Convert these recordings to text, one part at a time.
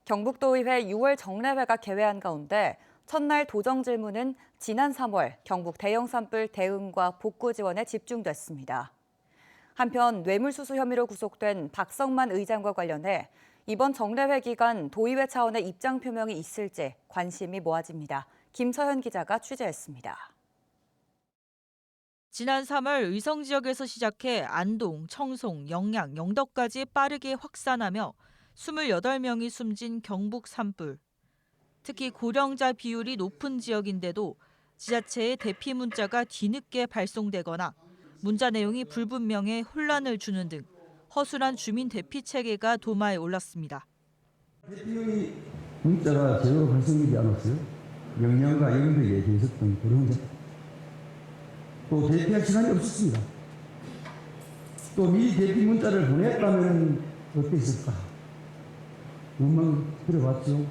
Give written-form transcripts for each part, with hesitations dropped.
경북도의회 6월 정례회가 개회한 가운데 첫날 도정 질문은 지난 3월 경북 대형 산불 대응과 복구 지원에 집중됐습니다. 한편 뇌물수수 혐의로 구속된 박성만 의장과 관련해 이번 정례회 기간 도의회 차원의 입장 표명이 있을지 관심이 모아집니다. 김서현 기자가 취재했습니다. 지난 3월 의성 지역에서 시작해 안동, 청송, 영양, 영덕까지 빠르게 확산하며 28명이 숨진 경북 산불. 특히 고령자 비율이 높은 지역인데도 지자체의 대피 문자가 뒤늦게 발송되거나 문자 내용이 불분명해 혼란을 주는 등 허술한 주민 대피 체계가 도마에 올랐습니다. 대피의 문자가 제대로 발송되지 않았어요. 영양과 영덕에 있었던 고령자. 또 대피할 시간이 없었습니다. 또 미리 대피 문자를 보냈다면 어땠을까? 원망 들어봤죠.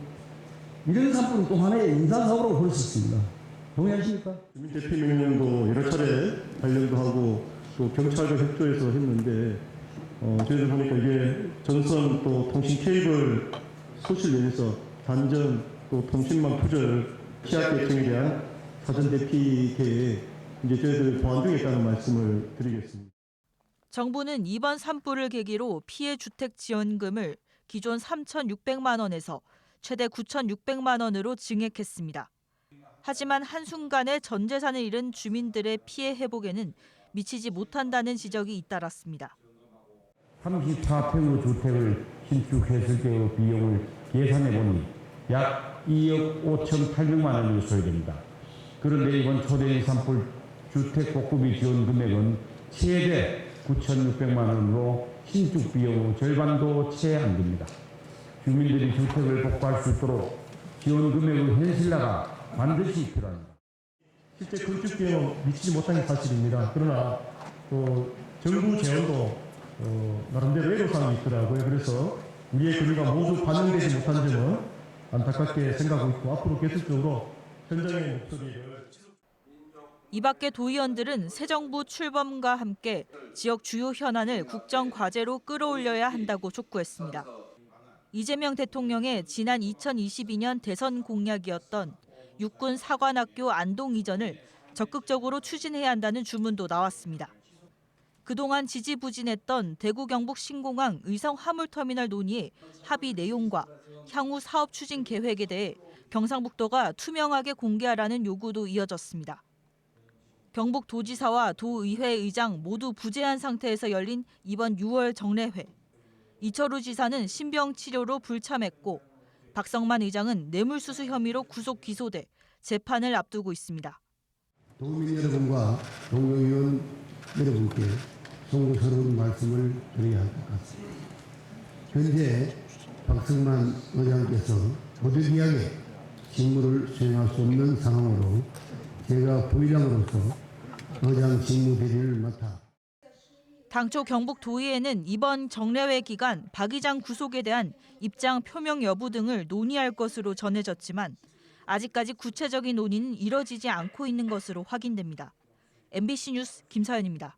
이런 산불은 또 하나의 인사사고로 볼 수 있습니다. 동의하십니까? 주민 대피 명령도 여러 차례 발령도 하고 또 경찰과 협조해서 했는데 저희들 보니까 이게 전선 또 통신 케이블 소실 면에서 단전 또 통신망 투절 취약 계층에 대한 사전 대피 계획 이제 저희들 보완 중에 있다는 말씀을 드리겠습니다. 정부는 이번 산불을 계기로 피해 주택 지원금을 기존 3,600만 원에서 최대 9,600만 원으로 증액했습니다. 하지만 한순간에 전 재산을 잃은 주민들의 피해 회복에는 미치지 못한다는 지적이 잇따랐습니다. 34평의 주택을 신축했을 때의 비용을 계산해보니 약 2억 5,800만 원이 소요됩니다. 그런데 이번 초대형 산불 주택 복구비 지원 금액은 최대 9,600만 원으로 신축 비용의 절반도 채 안 됩니다. 주민들이 주택을 복구할 수 있도록 지원 금액의 현실화가 반드시 필요합니다. 실제 건축 비용 미치지 못한 게 사실입니다. 그러나 또 정부 재원도 나름대로 애로사항이 있더라고요. 그래서 우리의 권리가 모두 반영되지 못한 점은 안타깝게 생각하고 있고 앞으로 계속적으로 현장의 목소리를 이 밖에 도의원들은 새 정부 출범과 함께 지역 주요 현안을 국정 과제로 끌어올려야 한다고 촉구했습니다. 이재명 대통령의 지난 2022년 대선 공약이었던 육군 사관학교 안동 이전을 적극적으로 추진해야 한다는 주문도 나왔습니다. 그동안 지지부진했던 대구 경북 신공항 의성 화물터미널 논의의 합의 내용과 향후 사업 추진 계획에 대해 경상북도가 투명하게 공개하라는 요구도 이어졌습니다. 경북도지사와 도의회 의장 모두 부재한 상태에서 열린 이번 6월 정례회. 이철우 지사는 신병 치료로 불참했고 박성만 의장은 뇌물수수 혐의로 구속 기소돼 재판을 앞두고 있습니다. 도민 여러분과 동료 의원 여러분께 송구스러운 말씀을 드려야 할 것 같습니다. 현재 박성만 의장께서 부득이하게 직무를 수행할 수 없는 상황으로 제가 부의장으로서 의장 직무 대리를 맡아 당초 경북도의회는 이번 정례회 기간 박 의장 구속에 대한 입장 표명 여부 등을 논의할 것으로 전해졌지만 아직까지 구체적인 논의는 이뤄지지 않고 있는 것으로 확인됩니다. MBC 뉴스 김서연입니다.